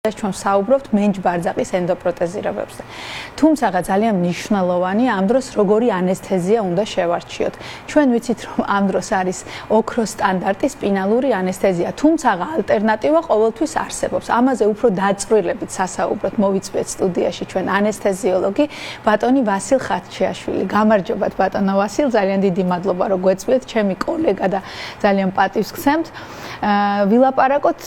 ჩვენ საუბრობთ მენჯ-ბარძაყის ენდოპროტეზირებებზე. თუმცა ძალიან მნიშვნელოვანი ამ დროს როგორი ანესთეზია უნდა შევარჩიოთ. ჩვენ ვიცით რომ ამ დროს არის ოქროს სტანდარტი სპინალური ანესთეზია, თუმცა ალტერნატივა ყოველთვის არსებობს. ამაზე უფრო დაწვრილებით სასაუბროთ მოვიწვიეთ სტუდიაში ჩვენ ანესთეზიოლოგი ბატონი ვასილ ხაჩიაშვილი. გამარჯობათ ბატონო ვასილ, ძალიან დიდი მადლობა რომ გვეწვიეთ, ჩემი კოლეგა და ძალიან პატივს გცემთ. ვილაპარაკოთ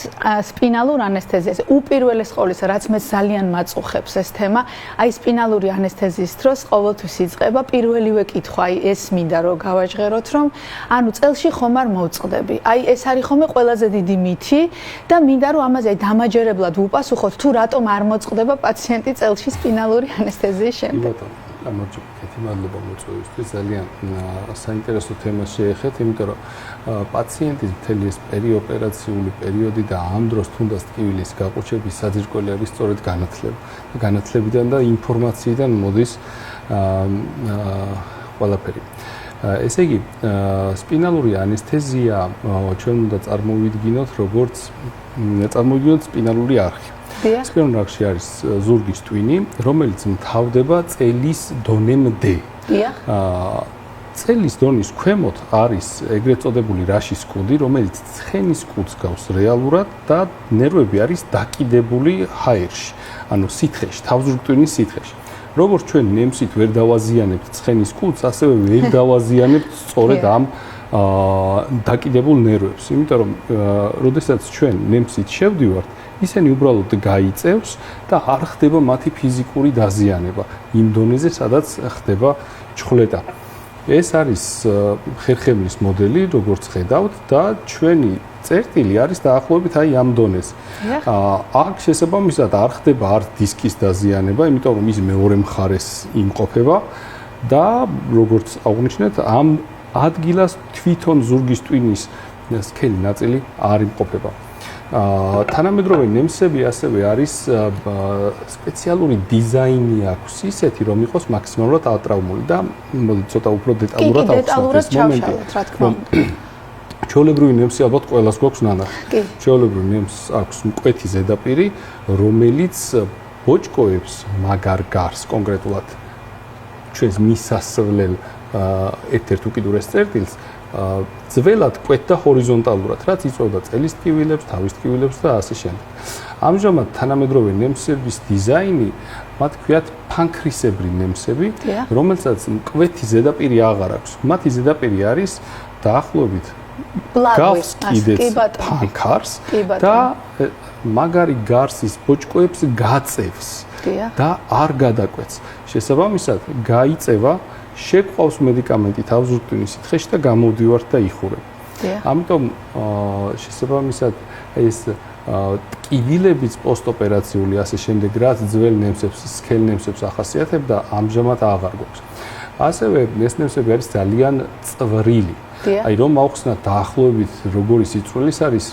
სპინალურ ანესთეზიაზე. უპირველეს ყოვლისა, რაც მე ძალიან მაწუხებს ეს თემა, აი სპინალური ანესთეზიის დროს ყოველთვის იწყება პირველივე კითხვა, აი ეს მინდა რომ გავაჟღეროთ, რომ ანუ წელში ხომ არ მოვწყდები. აი ეს არის ხომ ყველაზე დიდი მითი და მინდა რომ ამაზე აი დამაჯერებლად ვუპასუხოთ, თუ რატომ არ მოწყდება პაციენტი წელში სპინალური ანესთეზიის შემდეგ. გამარჯობათ, მადლობა მოწვევისთვის. ძალიან საინტერესო თემას შეეხეთ, იმიტომ რომ პაციენტის მთელი ეს პერიოპერაციული პერიოდი და ამ დროს თუნდაც ტკივილის გაყუჩების საძირკველი არის სწორედ განათლებიდან და ინფორმაციიდან მოდის ყველაფერი. ესე იგი, სპინალური ანესთეზია ჩვენ უნდა წარმოვიდგინოთ როგორც სპინალური არხი. სპინალური არხში არის ზურგის ტვინი, რომელიც მთავრდება წელის დონემდე. წელის დონის ქვემოთ არის ეგრეთ წოდებული რაშის კუდი, რომელიც ცხენის კუდს გავს რეალურად და ნერვები არის დაკიდებული ჰაერში, ანუ სითხეში, თავზურგტვინის სითხეში. როგორც ჩვენ ნემსით ვერ დავაზიანებთ ცხენის კუდს, ასევე ვერ დავაზიანებთ სწორედ ამ დაკიდებულ ნერვებს, იმიტომ რომ როდესაც ჩვენ ნემსით შევდივართ, ისინი უბრალოდ გაიწევს და არ ხდება მათი ფიზიკური დაზიანება იმ დონეზე, სადაც ხდება ჩხვლეტა. ეს არის ხერხემლის მოდელი, როგორც ხედავთ და ჩვენი წერტილი არის დაახლოებით აი ამ დონეზე. აქ შესაბამისად არ ხდება არც დისკის დაზიანება, იმიტომ რომ ის მეორე მხარეს იმყოფება და როგორც აღვნიშნეთ, ამ ადგილას თვითონ ზურგის ტვინის სქელი ნაწილი არ იმყოფება. თანამედროვე ნემსები ასევე არის სპეციალური დიზაინი აქვს ისეთი, რომ იყოს მაქსიმალურად ატრაუმული და მოდი ცოტა უფრო დეტალურად ავხსნათ ეს მომენტი. ჩვეულებრივი ნემსი ალბათ ყველას გვაქვს ნანახი. ჩვეულებრივი ნემს აქვს მკვეთი ზედაპირი, რომელიც ბოჭკოებს მაგარ გარს კონკრეტულად ჩვენს მისასვლელ ერთ-ერთ უკიდურეს წერტილს ძველად კვეთდა ჰორიზონტალურად, რაც იწვევდა წელის ტკივილებს, თავის ტკივილებს და ასე შემდეგ. ამჟამად თანამედროვე ნემსების დიზაინი, მათ ქვიათ ფანქრისებრი ნემსები, რომელსაც მკვეთი ზედაპირი აღარ აქვს. მათი ზედაპირი არის დაახლოებით გავს კიდეც ფანქარს და მაგარი გარსის ბოჭკოებს გაწევს და არ გადაკვეთს. შესაბამისად, გაიწევა შეგვყავს მედიკამენტი თავზურგტვინის სითხეში და გამოვდივართ და იხურებ. ამიტომ შესაბამისად ეს ტკივილების პოსტოპერაციული ასე შემდეგ რაც ძველ ნემსებს, სქელ ნემსებს ახასიათებდა, ამჟამად აღარ გვაქვს. ასევე ეს ნემსები არის ძალიან წვრილი. აი რომ ავხსნათ დაახლოებით როგორი სიწვრილის არის,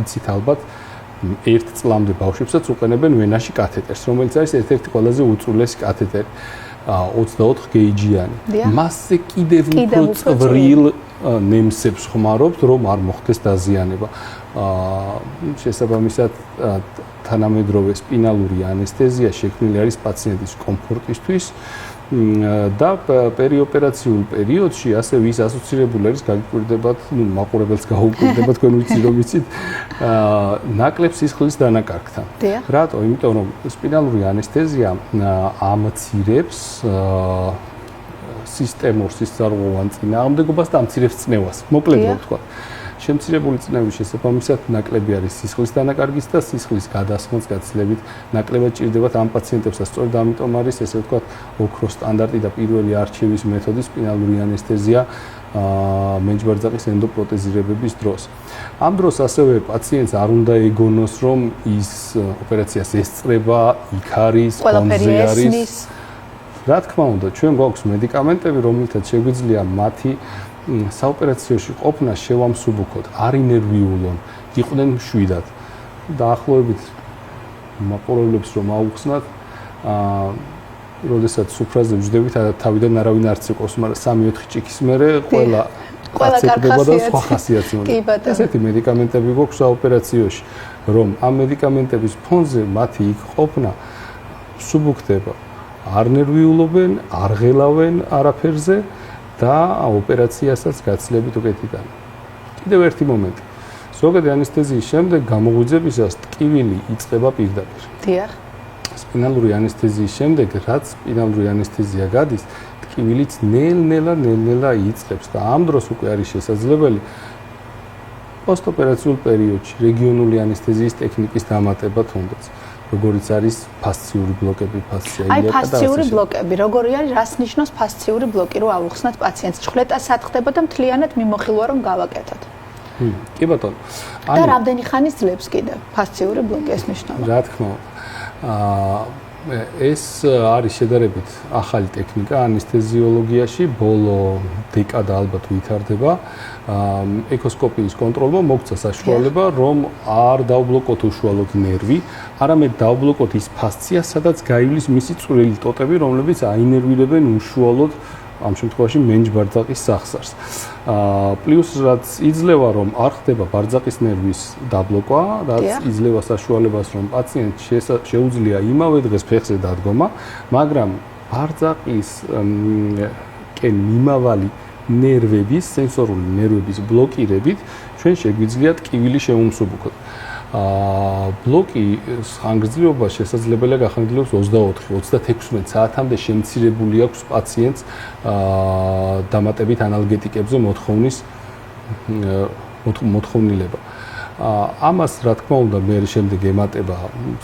იცით ალბათ, 1 წლამდე ბავშვებსაც უყენებენ ვენაში კათეტერს, რომელიც არის ერთ-ერთი ყველაზე უწვრილესი კათეტერი. 24 გეიჯიანი. მასზე კიდევ უფრო წვრილ ნემსებს ხმარობთ, რომ არ მოხდეს დაზიანება. შესაბამისად, თანამედროვე სპინალური ანესთეზია შექმნილი არის პაციენტის კომფორტისთვის და პერიოპერაციულ პერიოდში ასევე ის ასოცირებული არის გაგიკვირდებათ, მაყურებელს გაუკვირდება, თქვენ ვიცით რომ იცით, ნაკლებ სისხლის დანაკარგთან. რატო? იმიტომ რომ სპინალური ანესთეზია ამცირებს სისტემურ სისწარღვოვან წინააღმდეგობას და ამცირებს წნევას. მოკლედ ვთქვა. შემცირებული წნევის შესაბამისად ნაკლები არის სისხლის დანაკარგის და სისხლის გადასხმას გაცილებით ნაკლებად ჭირდებათ ამ პაციენტებსაც. სწორედ ამიტომ არის ესე ვთქვათ ოქროს სტანდარტი და პირველი არჩევის მეთოდი სპინალური ანესთეზია მენჯ-ბარძაყის ენდოპროტეზირებების დროს. ამ დროს ასევე პაციენტს არ უნდა ეგონოს, რომ ის ოპერაციას ესწრება, იქ არის, კონზე არის. რა თქმა უნდა, ჩვენ გვაქვს მედიკამენტები, რომელთაც შეგვიძლია მათი საოპერაციოში ყოფნა შევამსუბუქოთ, არ ინერვიულონ, იყვნენ მშვიდად. დაახლოებით მაყურებლებს რომ აუხსნათ, როდესაც სუფრაზე ვждებით, თავიდან არავინ არ ცეკვავს, მაგრამ 3-4 ჭიქის მერე ყველა კარგი და სხვა ხასიათი უნდა. ესეთი მედიკამენტები გვაქვს საოპერაციოში, რომ ამ მედიკამენტების ფონზე მათი იქ ყოფნა სუბუქდება. არ ნერვიულობენ, არ ღელავენ არაფერზე და ოპერაციასაც გაცილებით უკეთიდან. კიდევ ერთი მომენტი. ზოგადი ანესთეზიის შემდეგ გამოღვიძებისას ტკივილი იწყება პირდაპირ. დიახ. სპინალური ანესთეზიის შემდეგ, რაც სპინალური ანესთეზია გადის, ტკივილიც ნელ-ნელა იწყებს და ამ დროს უკვე არის შესაძლებელი პოსტოპერაციულ პერიოდში რეგიონული ანესთეზიის ტექნიკის დამატება თუნდაც. როგორიც არის ფასციური ბლოკები, აი ფასციური ბლოკები, როგორი არის, რას ნიშნავს ფასციური ბლოკი, რომ ავუხსნათ პაციენტს? ჩხლეტა სათხდება და მთლიანად მიმოხილვა რომ გავაკეთოთ. კი ბატონო. და რამდენი ხანის ძლებს კიდევ ფასციური ბლოკი ეს ნიშნავს? რა თქმა უნდა. ეს არის შედარებით ახალი ტექნიკა ანესთეზიოლოგიაში, ბოლო დეკადა ალბათ ვითარდება. ეკოსკოპიის კონტროლმა მოგცა საშუალება, რომ არ დავბლოკოთ უშუალოდ ნერვი, არამედ დავბლოკოთ ის ფასცია, სადაც გაივლის მისი წვრილი ტოტები, რომლებიც აინერვირებენ უშუალოდ ამ შემთხვევაში მენჯ-ბარძაყის სახსარს. პლუს რაც იძლევა, რომ არ ხდება ბარძაყის ნერვის დაბლოკვა, რაც იძლევა საშუალებას, რომ პაციენტს შეუძლია იმავე დღეს ფეხზე დადგომა, მაგრამ ბარძაყის მიმავალი ნერვების, სენსორული ნერვების ბლოკირებით ჩვენ შეგვიძლია ტკივილი შეუმსუბუქოთ. ბლოკის ხანგრძლივობა შესაძლებელია გახანგრძლივოს 24-36 საათამდე შემცირებული აქვს პაციენტს დამატებით ანალგეტიკებზე მოთხოვნილება. ამას რა თქმა უნდა მე შემდეგ ემატება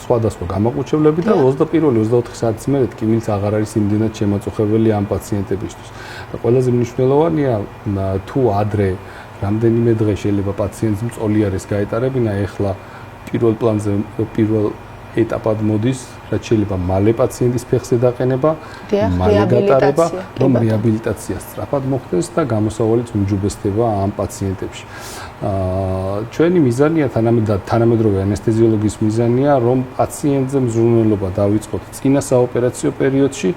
სხვადასხვა გამაყუჩებლები და 21-24 საათის მერე ტკივილიც აღარ არის იმდენად შემაწუხებელი ამ პაციენტებისთვის. და ყველაზე მნიშვნელოვანია თუ ადრე რამდენიმე დღე შეიძლება პაციენტს მწოლი არის გაეტარებინა, ეხლა პირველ პლანზე პირველ ეტაპად მოდის, რაც შეიძლება მალე პაციენტის ფეხზე დაყენება, მალე გატარება, რომ რეაბილიტაცია სწრაფად მოხდეს და გამოსავალიც უმჯობესდება ამ პაციენტებში. ჩვენი მიზანია თანამედროვე ანესთეზიოლოგიის მიზანია, რომ პაციენტზე მზრუნველობა დავიწყოთ წინა საოპერაციო პერიოდში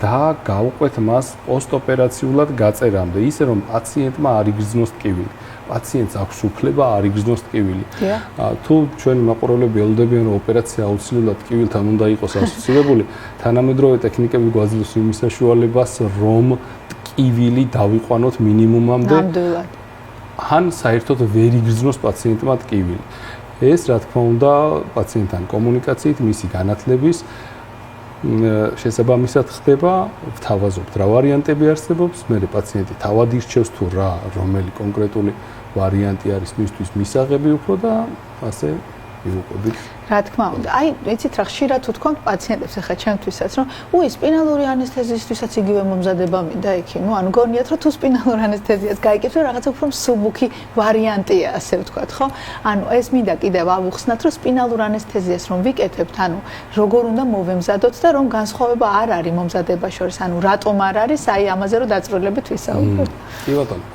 და გავყვეთ მას პოსტოპერაციულად გაწერამდე, ისე რომ პაციენტმა არ იგრძნოს ტკივილი. პაციენტს აქვს უფლება არ იგრძნოს ტკივილი. თუ ჩვენი მაყურებლები ელოდებიან, რომ ოპერაცია აუცილებლად ტკივილთან უნდა იყოს ასოცირებული, თანამედროვე ტექნიკები გვაძლევს იმის საშუალებას, რომ ტკივილი დავიყვანოთ მინიმუმამდე. ან საერთოდ ვერ იგრძნოს პაციენტმა ტკივილი. ეს რა თქმა უნდა პაციენტთან კომუნიკაციით, მისი განათლების შესაბამისად ხდება, ვთავაზობთ რა ვარიანტები არსებობს, მერე პაციენტი თავად ირჩევს თუ რა რომელი კონკრეტული ვარიანტი არის მისთვის მისაღები უფრო და ასე მივუყვებით. რა თქმა უნდა. აი, ვიცით რა ხშირად თუ თქვენ პაციენტებს ახლა ჩემთვისაც, რომ უი სპინალური ანესთეზიისთვისაც იგივე მომზადება მინდა იქი. ანუ გონიათ რომ თუ სპინალურ ანესთეზიას გაიგებთ, რაღაცა უფრო მსუბუქი ვარიანტია, ასე ვთქვათ, ხო? ანუ ეს მინდა კიდევ ავუხსნათ, რომ სპინალურ ანესთეზიას რომ ვიკეთებთ, ანუ როგორ უნდა მოვემზადოთ და რომ განსხვავება არ არის მომზადება შორის, ანუ რატომ არ არის, აი ამაზე რომ დაწვრილებით ვისაუბროთ. კი ბატონო.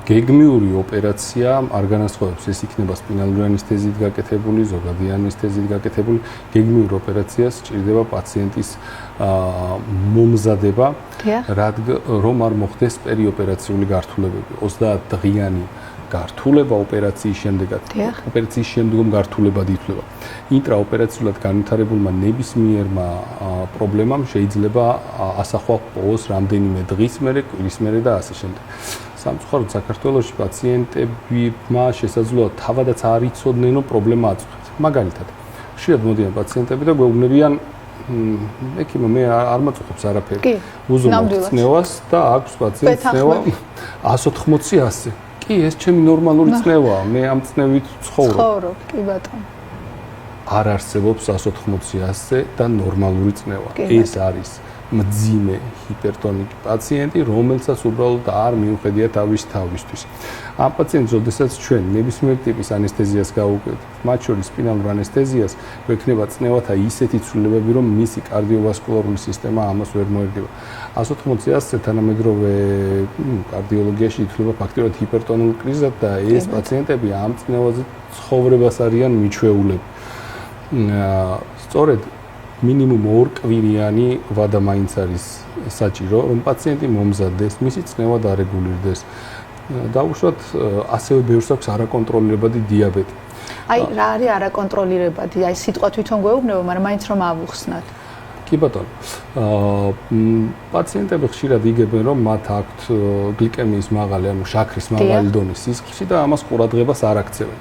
გეგმიური ოპერაცია არ განასხვავებს, ეს იქნება სპინალური ანესთეზიით გაკეთებული, ზოგადი ანესთეზიით გაკეთებული. გეგმიურ ოპერაციას სჭირდება პაციენტის მომზადება, რომ არ მოხდეს პერიოპერაციული გართულებები. 30 დღიანი გართულება ოპერაციის შემდეგაც, ოპერაციის შემდგომ გართულებად ითვლება. ინტრაოპერაციულად განვითარებულმა ნებისმიერმა პრობლემამ შეიძლება ასახვა პოვოს რამდენიმე დღის მერე, კვირის მერე და ასე შემდეგ. სამწუხაროდ საქართველოში პაციენტებმა შესაძლოა თავადაც არ იცოდნენ, რომ პრობლემა აწუხებთ. მაგალითად, ხშირად მოდიან პაციენტები და გვეუბნებიან, ექიმო, მე არ მაწუხებს არაფერი. უზომავ წნევას და აქვს პაციენტს წნევა 180-100. კი, ეს ჩემი ნორმალური წნევაა, მე ამ წნევით ვცხოვრობ. კი ბატონო. არ არსებობს 180-100 და ნორმალური წნევა. ეს არის მძიმე ჰიპერტონიკი პაციენტი, რომელსაც უბრალოდ არ მიუხედია თავის თავისთვის. ამ პაციენტს, როდესაც ჩვენ ნებისმიერ ტიპის ანესთეზიას გავუკვირთ, მათ შორის სპინალურ ანესთეზიას, გვექნება წნევათა ისეთი ცვლილებები, რომ მისი კარდიოვასკულარული სისტემა ამას ვერ მოერგება. 180-100 თანამედროვე კარდიოლოგიაში ითვლება ფაქტიურად ჰიპერტონულ კრიზად და ეს პაციენტები ამ წნევაზე ცხოვრებას არიან მიჩვეულები. სწორედ მინიმუმ 2 კვირიანი ვადა მაინც არის საჭირო, რომ პაციენტი მომზადდეს, მისი წნევა დარეგულირდეს. დაუშვათ ასევე ბევრს აქვს არაკონტროლირებადი დიაბეტი. აი რა არის არაკონტროლირებადი? აი სიტყვა თვითონ გვეუბნება, მაგრამ მაინც რომ ავუხსნათ. კი ბატონო. პაციენტები ხშირად იგებენ, რომ მათ აქვთ გლიკემიის მაღალი, ანუ შაქრის მაღალი დონის სისხლში და ამას ყურადღებას არ აქცევენ.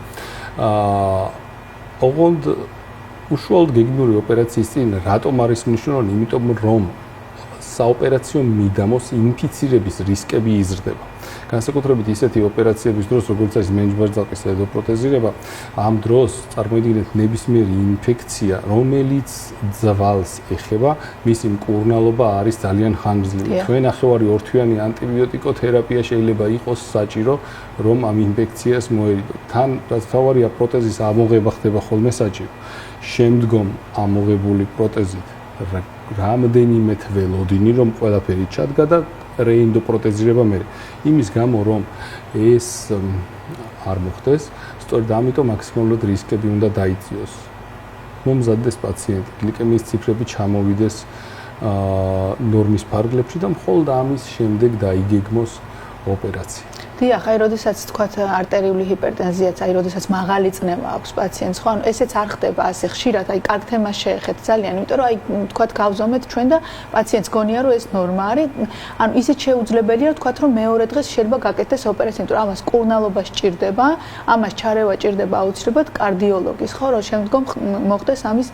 ოღონდ უშუალოდ გეგმიური ოპერაციის წინ რატომ არის მნიშვნელოვანი? იმიტომ რომ საოპერაციო მიდამოს ინფიცირების რისკები იზრდება. განსაკუთრებით ისეთი ოპერაციების დროს, როგორც არის მენჯბარძალყის ედოპროტეზირება, ამ დროს წარმოიდგინეთ ნებისმიერი ინფექცია, რომელიც ძვალს ეხება, მისი მკურნალობა არის ძალიან ხანგრძლივი. თქვენ ნახევარი ორთვიანი ანტიბიოტიკოთერაპია შეიძლება იყოს საჭირო, რომ ამ ინფექციას მოერიდოთ. თან რაც თავარია პროტეზის ამოღება ხდება ხოლმე საჭირო. შემდგომ ამოღებული პროტეზით რამდენიმე თველოდინი, რომ ყველაფერი ჩადგა და რეინდოპროტეზირება მე. იმის გამო რომ ეს არ მოხდეს, სწორედ ამიტომ მაქსიმალურად რისკები უნდა დაიწიოს. მომზადდეს პაციენტი, გლიკემიის ციფრები ჩამოვიდეს ნორმის ფარგლებში და მხოლოდ ამის შემდეგ დაიგეგმოს ოპერაცია. დიახ, აი როდესაც თქვათ არტერიული ჰიპერტენზიაც, აი როდესაც მაღალი წნევა აქვს პაციენტს, ხო, ანუ ესეც არ ხდება ასე ხშირად, აი კარგ თემას შეეხეთ ძალიან, იმიტომ რომ აი თქვათ გავზომეთ ჩვენ და პაციენტს გონია რომ ეს ნორმა არის, ანუ ისიც შეუძლებელია თქვათ რომ მეორე დღეს შეიძლება გაკეთდეს ოპერაცია, იმიტომ რომ ამას კურნალობა სჭირდება, ამას ჩარევა ჭირდება აუცილებლად კარდიოლოგის, ხო, რომ შემდგომ მოხდეს ამის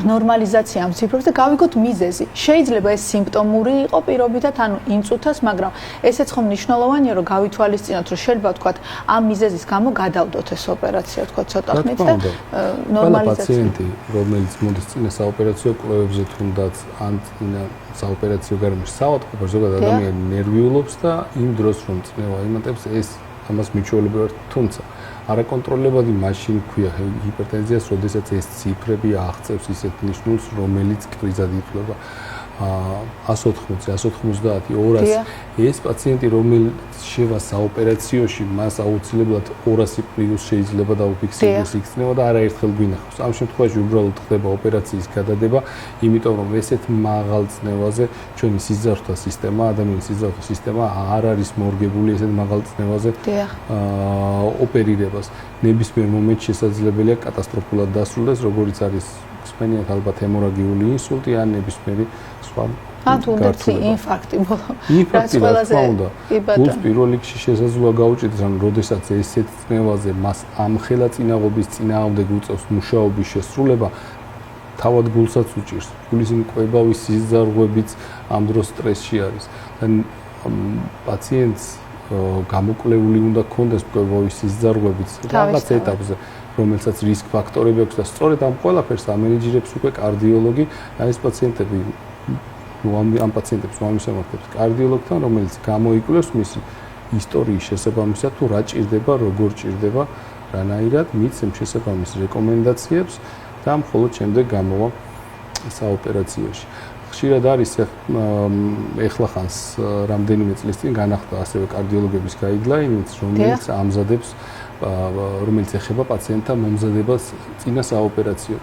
ნორმალიზაცია ამ ციფრებს და გავიგოთ მიზეზი. შეიძლება ეს სიმპტომური იყო პირობითად, ანუ ინწუთას, მაგრამ ესეც ხომ მნიშვნელოვანია, რომ გავითვალისწინოთ, რომ შეიძლება თქვათ ამ მიზეზის გამო გადავდოთ ეს ოპერაცია, თქვათ ცოტა ხნით და ნორმალიზაცია. პაციენტი, რომელიც მოდის წინა საოპერაციო კვლევებზე თუნდაც ან წინა საოპერაციო გარემოში საავადმყოფოში, ზოგადად ადამიანი ნერვიულობს და იმ დროს რომ წნევა იმატებს, ეს ამას მიჩვეულები ვართ, თუმცა არაკონტროლებადი მაშინ ქვია ჰიპერტენზიას, როდესაც ეს ციფრები აღწევს ისეთ ნიშნულს, რომელიც კრიზად ითვლება 180, 190, 200. ეს პაციენტი, რომელიც შევა საოპერაციოში, მას აუცილებლად 200 პლუს შეიძლება დაუფიქსირდეს იქ წნევა და არაერთხელ გვინახავს. ამ შემთხვევაში უბრალოდ ხდება ოპერაციის გადადება, იმიტომ რომ ესეთ მაღალ წნევაზე ჩვენი სიზართა სისტემა, ადამიანის სიზართა სისტემა არ არის მორგებული ესეთ მაღალ წნევაზე ოპერირებას. ნებისმიერ მომენტში შესაძლებელია კატასტროფულად დასრულდეს, როგორც არის ხსენიათ ალბათ ჰემორაგიული ინსულტი ან ნებისმიერი სხვა თუნდაც ინფარქტი ბოლო. ინფარქტი რა თქმა უნდა. გულს პირველ რიგში შესაძლოა გაუჭირდეს, რომ როდესაც ესეთ წნევაზე მას ამ ხელაწინაღობის წინააღმდეგ უწევს მუშაობის შესრულება, თავად გულსაც უჭირს. გულის მკვებავის სიზარღვებიც ამ დროს სტრესში არის. და პაციენტს გამოკვლეული უნდა ქონდეს მკვებავის სიზარღვებიც რაღაც ეტაპზე, რომელსაც რისკ ფაქტორები აქვს და სწორედ ამ ყველაფერს ამენეჯერებს უკვე კარდიოლოგი, ეს პაციენტები ამ პაციენტებს მომისამართებს კარდიოლოგთან, რომელიც გამოიკვლევს მისი ისტორიის შესაბამისად, თუ რა ჭირდება, როგორ ჭირდება, რანაირად მიცემს შესაბამის რეკომენდაციებს და მხოლოდ შემდეგ გამოვა საოპერაციოში. ხშირად არის ეხლა ხანს რამდენიმე წლის წინ განახდა ასევე კარდიოლოგების გაიდლაინიც, რომელიც ამზადებს რომელიც ეხება პაციენტთა მომზადებას წინა საოპერაციო.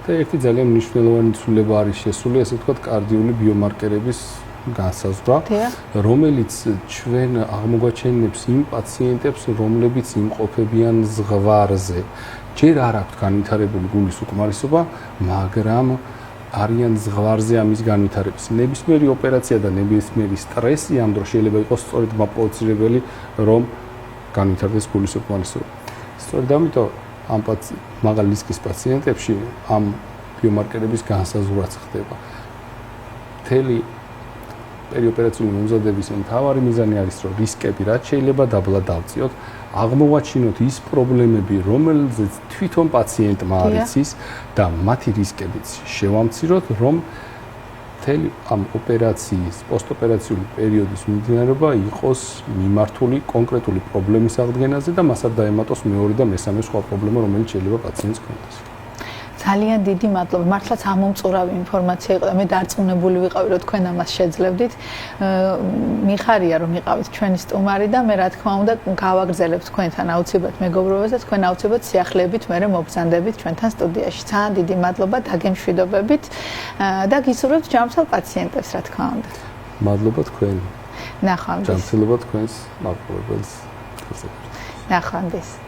და ერთი ძალიან მნიშვნელოვანი ცვლილება არის შესული, ასე ვთქვათ, კარდიული ბიომარკერების განსაზღვრა, რომელიც ჩვენ აღმოგვაჩენებს იმ პაციენტებს, რომლებიც იმყოფებიან ზღვარზე. ჯერ არ აქვთ განვითარებული გულის უკმარისობა, მაგრამ არიან ზღვარზე ამის განვითარების. ნებისმიერი ოპერაცია და ნებისმიერი სტრესი ამ დროს შეიძლება იყოს სწორედ მაპროცირებელი, რომ განვითარდეს გულის უკმარისობა. სწორედ ამიტომ ამ მაღალი რისკის პაციენტებში ამ ბიომარკერების განსაზღვრაც ხდება. მთელი პერიოპერაციული მომზადების მთავარი მიზანი არის, რომ რისკები რაც შეიძლება დაბლა დავწიოთ, აღმოვაჩინოთ ის პრობლემები, რომელზეც თვითონ პაციენტმა არ იცის და მათი რისკებიც შევამციროთ, რომ მთელი ამ ოპერაციის პოსტოპერაციული პერიოდის მიმდინარეობა იყოს მიმართული კონკრეტული პრობლემის აღდგენაზე და მასად დაემატოს მეორე და მესამე სხვა პრობლემა, რომელიც შეიძლება პაციენტს ჰქონდეს. ძალიან დიდი მადლობა. მართლაც ამომწურავი ინფორმაცია იყო და მე დარწმუნებული ვიყავი, რომ თქვენ ამას შეძლებდით. მიხარია რომ იყავით ჩვენი სტუმარი და მე რა თქმა უნდა გავაგრძელებთ თქვენთან აუცილებლად მეგობრობას და თქვენ აუცილებლად სიახლეებით მე მოგზანდებით ჩვენთან სტუდიაში. ძალიან დიდი მადლობა, დაგემშვიდობებით და გისურვებთ ჯანმრთელ პაციენტებს, რა თქმა უნდა. მადლობა თქვენ. ნახვამდის. ჯანმრთელობა თქვენს მაყურებელს. ნახვამდის.